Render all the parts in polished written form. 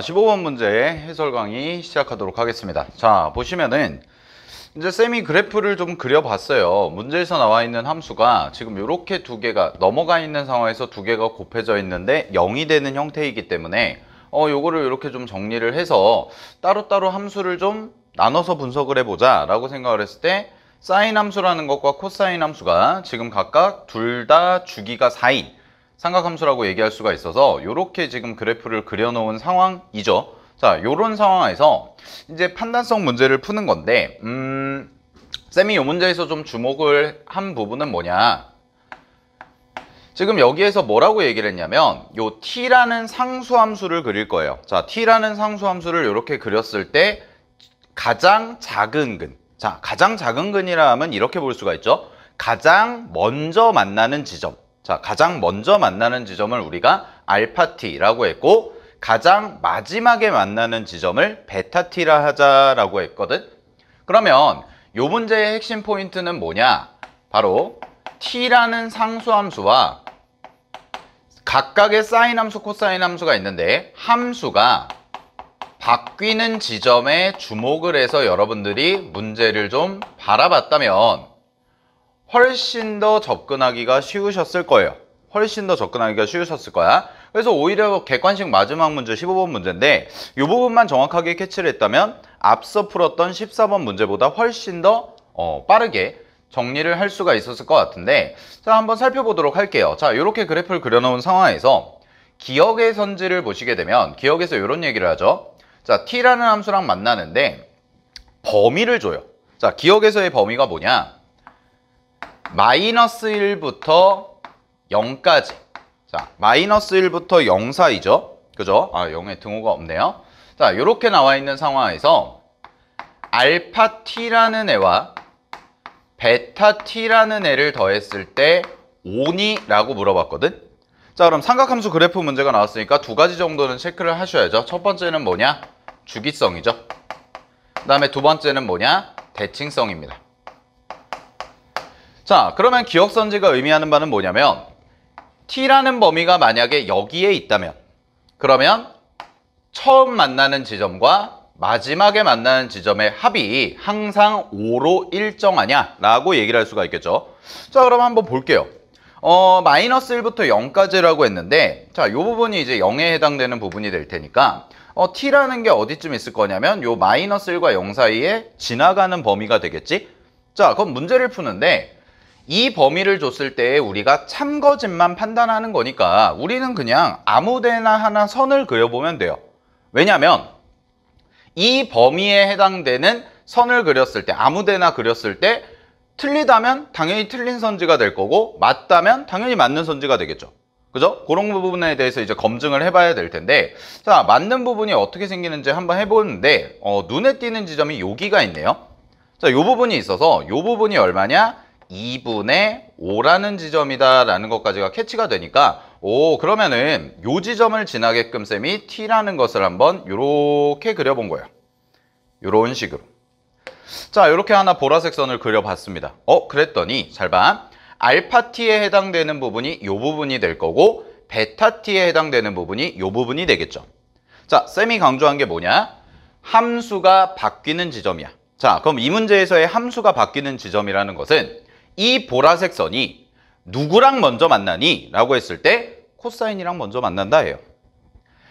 15번 문제 해설 강의 시작하도록 하겠습니다. 자, 보시면은 이제 쌤이 그래프를 좀 그려봤어요. 문제에서 나와 있는 함수가 지금 이렇게 두 개가 넘어가 있는 상황에서 두 개가 곱해져 있는데 0이 되는 형태이기 때문에 요거를 이렇게 좀 정리를 해서 따로따로 함수를 좀 나눠서 분석을 해보자 라고 생각을 했을 때 사인 함수라는 것과 코사인 함수가 지금 각각 둘 다 주기가 4인 삼각함수라고 얘기할 수가 있어서 이렇게 지금 그래프를 그려놓은 상황이죠. 자, 요런 상황에서 이제 판단성 문제를 푸는 건데 쌤이 이 문제에서 좀 주목을 한 부분은 뭐냐, 지금 여기에서 뭐라고 얘기를 했냐면 요 t라는 상수함수를 그릴 거예요. 자, t라는 상수함수를 이렇게 그렸을 때 가장 작은 근, 자, 가장 작은 근이라 하면 이렇게 볼 수가 있죠. 가장 먼저 만나는 지점, 자, 가장 먼저 만나는 지점을 우리가 알파 t라고 했고 가장 마지막에 만나는 지점을 베타 t라 하자라고 했거든. 그러면 요 문제의 핵심 포인트는 뭐냐? 바로 t라는 상수함수와 각각의 사인 함수, 코사인 함수가 있는데 함수가 바뀌는 지점에 주목을 해서 여러분들이 문제를 좀 바라봤다면 훨씬 더 접근하기가 쉬우셨을 거예요. 훨씬 더 접근하기가 쉬우셨을 거야. 그래서 오히려 객관식 마지막 문제 15번 문제인데 이 부분만 정확하게 캐치를 했다면 앞서 풀었던 14번 문제보다 훨씬 더 빠르게 정리를 할 수가 있었을 것 같은데, 자, 한번 살펴보도록 할게요. 자, 이렇게 그래프를 그려놓은 상황에서 기억의 선지를 보시게 되면 기억에서 이런 얘기를 하죠. 자, t라는 함수랑 만나는데 범위를 줘요. 자, 기억에서의 범위가 뭐냐? 마이너스 1부터 0까지. 자, 마이너스 1부터 0 사이죠. 그죠? 아, 0에 등호가 없네요. 자, 이렇게 나와 있는 상황에서 알파 t라는 애와 베타 t라는 애를 더했을 때 5니? 라고 물어봤거든. 자, 그럼 삼각함수 그래프 문제가 나왔으니까 두 가지 정도는 체크를 하셔야죠. 첫 번째는 뭐냐? 주기성이죠. 그 다음에 두 번째는 뭐냐? 대칭성입니다. 자, 그러면 기억선지가 의미하는 바는 뭐냐면 t라는 범위가 만약에 여기에 있다면 그러면 처음 만나는 지점과 마지막에 만나는 지점의 합이 항상 5로 일정하냐? 라고 얘기를 할 수가 있겠죠. 자, 그럼 한번 볼게요. 마이너스 1부터 0까지라고 했는데, 자, 요 부분이 이제 0에 해당되는 부분이 될 테니까 t라는 게 어디쯤 있을 거냐면 요 마이너스 1과 0 사이에 지나가는 범위가 되겠지? 자, 그럼 문제를 푸는데 이 범위를 줬을 때 우리가 참거짓만 판단하는 거니까 우리는 그냥 아무 데나 하나 선을 그려보면 돼요. 왜냐하면 이 범위에 해당되는 선을 그렸을 때, 아무 데나 그렸을 때 틀리다면 당연히 틀린 선지가 될 거고 맞다면 당연히 맞는 선지가 되겠죠. 그죠? 그런 부분에 대해서 이제 검증을 해봐야 될 텐데, 자, 맞는 부분이 어떻게 생기는지 한번 해보는데 눈에 띄는 지점이 여기가 있네요. 자, 요 부분이 있어서 요 부분이 얼마냐? 2분의 5라는 지점이다 라는 것까지가 캐치가 되니까 그러면은 요 지점을 지나게끔 쌤이 t라는 것을 한번 요렇게 그려본 거예요. 요런 식으로. 자, 요렇게 하나 보라색 선을 그려봤습니다. 그랬더니 잘 봐. 알파 t에 해당되는 부분이 요 부분이 될 거고 베타 t에 해당되는 부분이 요 부분이 되겠죠. 자, 쌤이 강조한 게 뭐냐? 함수가 바뀌는 지점이야. 자, 그럼 이 문제에서의 함수가 바뀌는 지점이라는 것은 이 보라색 선이 누구랑 먼저 만나니? 라고 했을 때 코사인이랑 먼저 만난다 해요.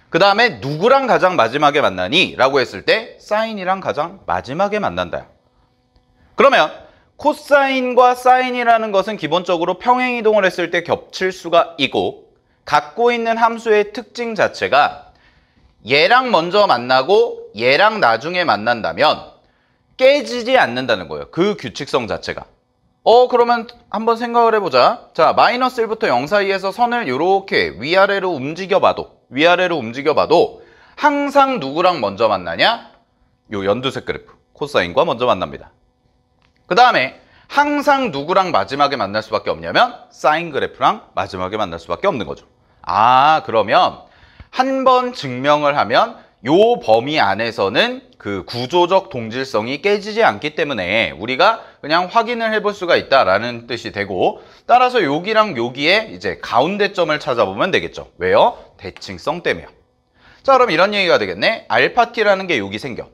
그 다음에 누구랑 가장 마지막에 만나니? 라고 했을 때 사인이랑 가장 마지막에 만난다. 그러면 코사인과 사인이라는 것은 기본적으로 평행이동을 했을 때 겹칠 수가 있고 갖고 있는 함수의 특징 자체가 얘랑 먼저 만나고 얘랑 나중에 만난다면 깨지지 않는다는 거예요. 그 규칙성 자체가. 그러면 한번 생각을 해보자. 자, 마이너스 1부터 0 사이에서 선을 이렇게 위아래로 움직여봐도 항상 누구랑 먼저 만나냐? 요 연두색 그래프, 코사인과 먼저 만납니다. 그 다음에 항상 누구랑 마지막에 만날 수밖에 없냐면 사인 그래프랑 마지막에 만날 수밖에 없는 거죠. 아, 그러면 한 번 증명을 하면 요 범위 안에서는 그 구조적 동질성이 깨지지 않기 때문에 우리가 그냥 확인을 해볼 수가 있다라는 뜻이 되고, 따라서 여기랑 여기에 이제 가운데점을 찾아보면 되겠죠. 왜요? 대칭성 때문에요. 자, 그럼 이런 얘기가 되겠네. 알파 t라는 게 여기 생겨.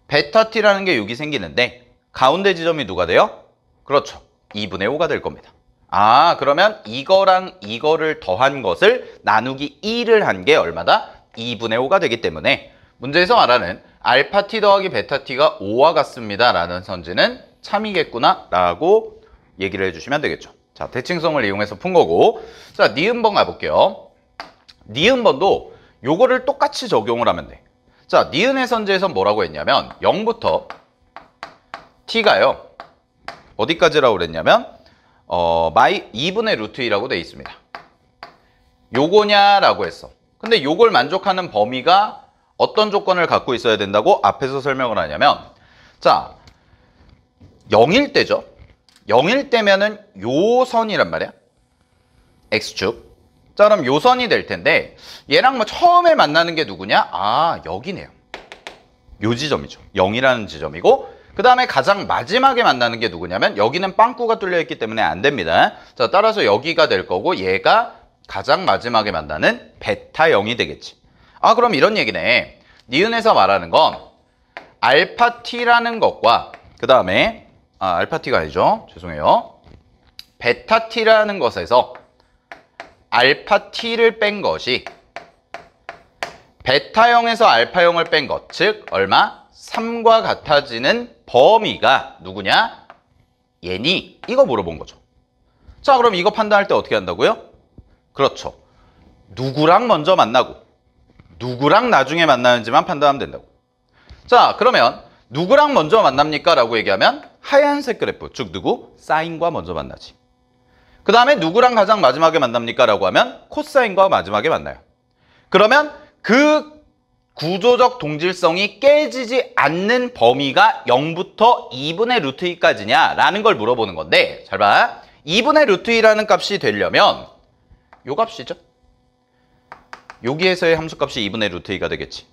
베타 t라는 게 여기 생기는데 가운데 지점이 누가 돼요? 그렇죠. 2분의 5가 될 겁니다. 아, 그러면 이거랑 이거를 더한 것을 나누기 2를 한 게 얼마다? 2분의 5가 되기 때문에 문제에서 말하는 알파 t 더하기 베타 t가 5와 같습니다 라는 선지는 참이겠구나 라고 얘기를 해주시면 되겠죠. 자, 대칭성을 이용해서 푼 거고. 자, 니은번 가볼게요. 니은번도 요거를 똑같이 적용을 하면 돼. 자, 니은의 선지에서 뭐라고 했냐면 0부터 t가요. 어디까지라고 그랬냐면 마이 2분의 루트 2라고 돼 있습니다. 요거냐라고 했어. 근데 요걸 만족하는 범위가 어떤 조건을 갖고 있어야 된다고 앞에서 설명을 하냐면, 자, 0일 때죠. 0일 때면은 요 선이란 말이야. x축. 자, 그럼 요 선이 될 텐데 얘랑 뭐 처음에 만나는 게 누구냐? 아, 여기네요. 요 지점이죠. 0이라는 지점이고, 그 다음에 가장 마지막에 만나는 게 누구냐면 여기는 빵꾸가 뚫려 있기 때문에 안 됩니다. 자, 따라서 여기가 될 거고 얘가 가장 마지막에 만나는 베타 0이 되겠지. 아, 그럼 이런 얘기네. 니은에서 말하는 건 알파 t라는 것과 그 다음에 알파 t가 아니죠. 죄송해요. 베타 t라는 것에서 알파 t를 뺀 것이 베타 0에서 알파 0을 뺀 것, 즉 얼마? 3과 같아지는 범위가 누구냐? 얘니? 이거 물어본 거죠. 자, 그럼 이거 판단할 때 어떻게 한다고요? 그렇죠. 누구랑 먼저 만나고 누구랑 나중에 만나는지만 판단하면 된다고. 자, 그러면 누구랑 먼저 만납니까? 라고 얘기하면 하얀색 그래프, 즉 누구? 사인과 먼저 만나지. 그 다음에 누구랑 가장 마지막에 만납니까? 라고 하면 코사인과 마지막에 만나요. 그러면 그 구조적 동질성이 깨지지 않는 범위가 0부터 2분의 루트 2까지냐? 라는 걸 물어보는 건데, 잘 봐. 2분의 루트 2라는 값이 되려면 요 값이죠. 여기에서의 함수값이 2분의 루트 2가 되겠지.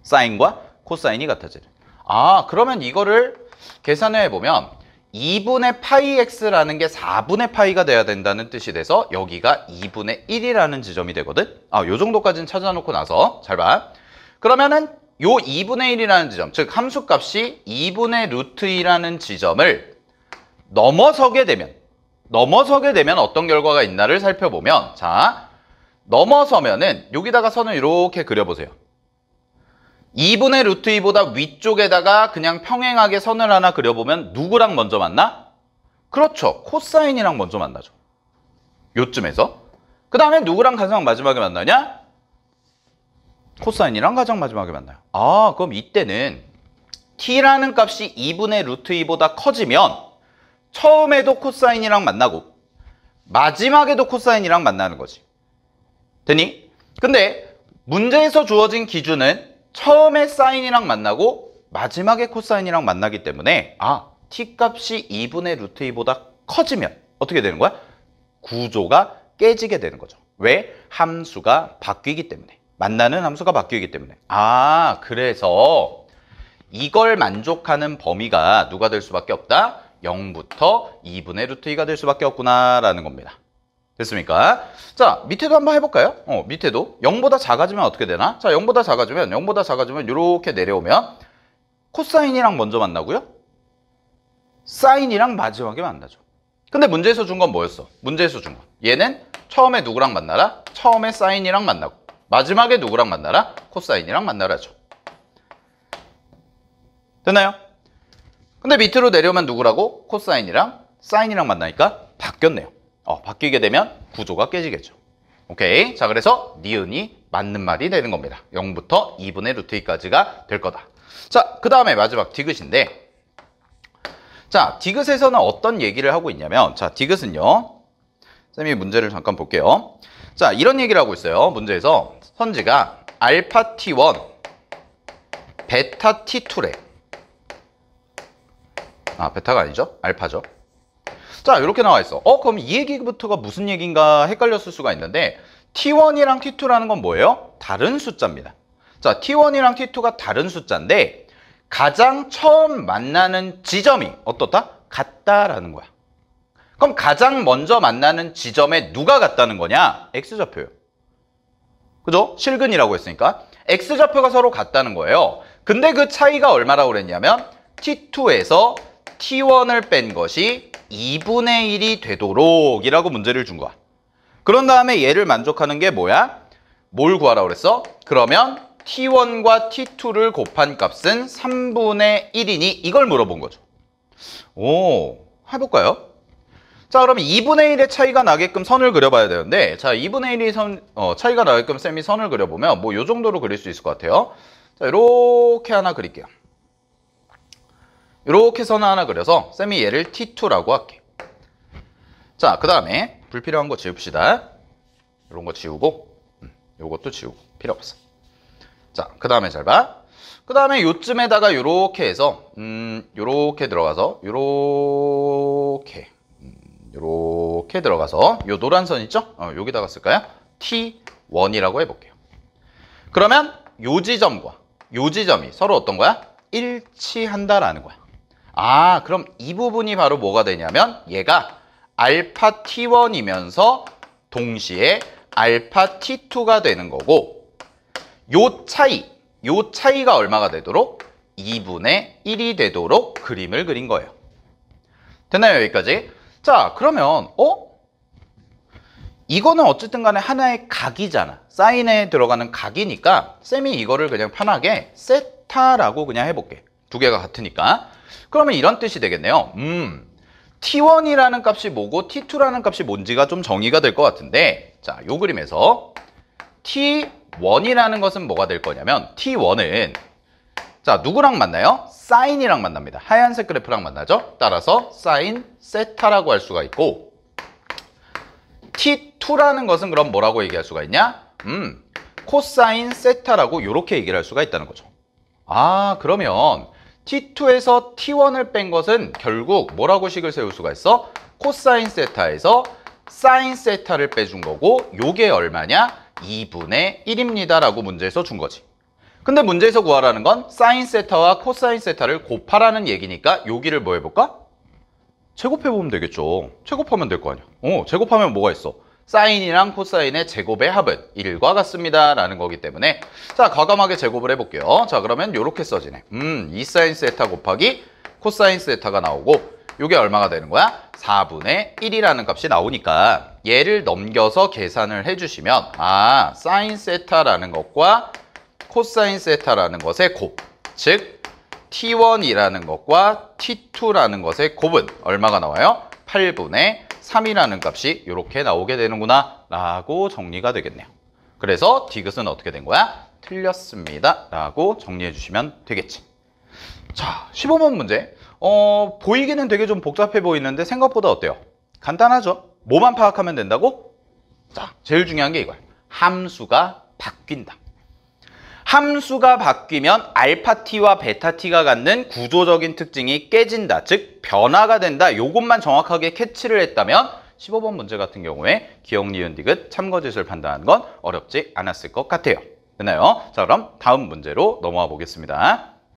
사인과 코사인이 같아지는. 아, 그러면 이거를 계산해 보면 2분의 파이 x라는 게 4분의 파이가 돼야 된다는 뜻이 돼서 여기가 2분의 1이라는 지점이 되거든. 아, 요 정도까지는 찾아놓고 나서 잘 봐. 그러면은 요 2분의 1이라는 지점, 즉 함수값이 2분의 루트 2라는 지점을 넘어서게 되면 어떤 결과가 있나를 살펴보면, 자, 넘어서면은 여기다가 선을 이렇게 그려보세요. 2분의 루트 2보다 위쪽에다가 그냥 평행하게 선을 하나 그려보면 누구랑 먼저 만나? 그렇죠. 코사인이랑 먼저 만나죠. 요쯤에서. 그 다음에 누구랑 가장 마지막에 만나냐? 코사인이랑 가장 마지막에 만나요. 아, 그럼 이때는 t라는 값이 2분의 루트 2보다 커지면 처음에도 코사인이랑 만나고 마지막에도 코사인이랑 만나는 거지. 되니? 근데 문제에서 주어진 기준은 처음에 사인이랑 만나고 마지막에 코사인이랑 만나기 때문에 t 값이 2분의 루트 2보다 커지면 어떻게 되는 거야? 구조가 깨지게 되는 거죠. 왜? 함수가 바뀌기 때문에. 만나는 함수가 바뀌기 때문에. 아, 그래서 이걸 만족하는 범위가 누가 될 수밖에 없다? 0부터 2분의 루트 2가 될 수밖에 없구나라는 겁니다. 됐습니까? 자, 밑에도 한번 해볼까요? 밑에도 0보다 작아지면 어떻게 되나? 자, 0보다 작아지면 이렇게 내려오면 코사인이랑 먼저 만나고요. 사인이랑 마지막에 만나죠. 근데 문제에서 준 건 뭐였어? 문제에서 준 건. 얘는 처음에 누구랑 만나라? 처음에 사인이랑 만나고. 마지막에 누구랑 만나라? 코사인이랑 만나라죠. 됐나요? 근데 밑으로 내려오면 누구라고? 코사인이랑 사인이랑 만나니까 바뀌었네요. 바뀌게 되면 구조가 깨지겠죠. 오케이. 자, 그래서 니은이 맞는 말이 되는 겁니다. 0부터 2분의 루트 2까지가 될 거다. 자, 그 다음에 마지막 디귿인데, 자, 디귿에서는 어떤 얘기를 하고 있냐면, 자, 디귿은요, 쌤이 문제를 잠깐 볼게요. 자, 이런 얘기를 하고 있어요. 문제에서 선지가 알파 t1, 베타 t2래. 베타가 아니죠? 알파죠. 자, 이렇게 나와 있어. 그럼 이 얘기부터가 무슨 얘기인가 헷갈렸을 수가 있는데, t1이랑 t2라는 건 뭐예요? 다른 숫자입니다. 자, t1이랑 t2가 다른 숫자인데 가장 처음 만나는 지점이 어떻다? 같다라는 거야. 그럼 가장 먼저 만나는 지점에 누가 같다는 거냐? x좌표예요. 그죠? 실근이라고 했으니까 x좌표가 서로 같다는 거예요. 근데 그 차이가 얼마라고 그랬냐면 t2에서 t1을 뺀 것이 2분의 1이 되도록 이라고 문제를 준 거야. 그런 다음에 얘를 만족하는 게 뭐야? 뭘 구하라고 그랬어? 그러면 t1과 t2를 곱한 값은 3분의 1이니 이걸 물어본 거죠. 오, 해볼까요? 자, 그러면 2분의 1의 차이가 나게끔 선을 그려봐야 되는데, 자, 2분의 1이 차이가 나게끔 쌤이 선을 그려보면 뭐 요 정도로 그릴 수 있을 것 같아요. 자, 이렇게 하나 그릴게요. 이렇게 선 하나 그려서 쌤이 얘를 t2라고 할게. 자, 그 다음에 불필요한 거 지웁시다. 이런 거 지우고, 요것도 지우고 필요 없어. 자, 그 다음에 잘 봐. 그 다음에 요쯤에다가 요렇게 해서 요렇게 들어가서 요렇게 들어가서 요 노란 선 있죠? 여기다가 쓸까요? T1이라고 해볼게요. 그러면 요 지점과 요 지점이 서로 어떤 거야? 일치한다라는 거야. 아, 그럼 이 부분이 바로 뭐가 되냐면 얘가 알파 T1이면서 동시에 알파 T2가 되는 거고, 요 차이가 얼마가 되도록? 2분의 1이 되도록 그림을 그린 거예요. 됐나요, 여기까지? 자, 그러면 이거는 어쨌든 간에 하나의 각이잖아. 사인에 들어가는 각이니까 쌤이 이거를 그냥 편하게 세타라고 그냥 해볼게. 두 개가 같으니까. 그러면 이런 뜻이 되겠네요. T1이라는 값이 뭐고 T2라는 값이 뭔지가 좀 정의가 될 것 같은데, 자, 요 그림에서 T1이라는 것은 뭐가 될 거냐면, T1은 자, 누구랑 만나요? 사인이랑 만납니다. 하얀색 그래프랑 만나죠? 따라서 사인 세타라고 할 수가 있고, T2라는 것은 그럼 뭐라고 얘기할 수가 있냐? 코사인 세타라고 이렇게 얘기를 할 수가 있다는 거죠. 아, 그러면 T2에서 T1을 뺀 것은 결국 뭐라고 식을 세울 수가 있어? 코사인 세타에서 사인 세타를 빼준 거고, 요게 얼마냐? 2분의 1입니다 라고 문제에서 준 거지. 근데 문제에서 구하라는 건 사인 세타와 코사인 세타를 곱하라는 얘기니까 여기를 뭐 해볼까? 제곱해보면 되겠죠. 제곱하면 될 거 아니야. 제곱하면 뭐가 있어? 사인이랑 코사인의 제곱의 합은 1과 같습니다 라는 거기 때문에, 자, 과감하게 제곱을 해볼게요. 자, 그러면 이렇게 써지네. 2사인 세타 곱하기 코사인 세타가 나오고, 이게 얼마가 되는 거야? 4분의 1이라는 값이 나오니까 얘를 넘겨서 계산을 해주시면, 아, 사인 세타라는 것과 코사인 세타라는 것의 곱, 즉 T1이라는 것과 T2라는 것의 곱은 얼마가 나와요? 8분의 3이라는 값이 이렇게 나오게 되는구나 라고 정리가 되겠네요. 그래서 디귿은 어떻게 된 거야? 틀렸습니다 라고 정리해 주시면 되겠지. 자, 15번 문제. 보이기는 되게 좀 복잡해 보이는데 생각보다 어때요? 간단하죠? 뭐만 파악하면 된다고? 자, 제일 중요한 게 이거야. 함수가 바뀐다. 함수가 바뀌면 알파 t와 베타 t가 갖는 구조적인 특징이 깨진다. 즉 변화가 된다. 요것만 정확하게 캐치를 했다면 15번 문제 같은 경우에 기억, 니은, 디귿, 참거짓을 판단하는 건 어렵지 않았을 것 같아요. 됐나요? 자, 그럼 다음 문제로 넘어가 보겠습니다.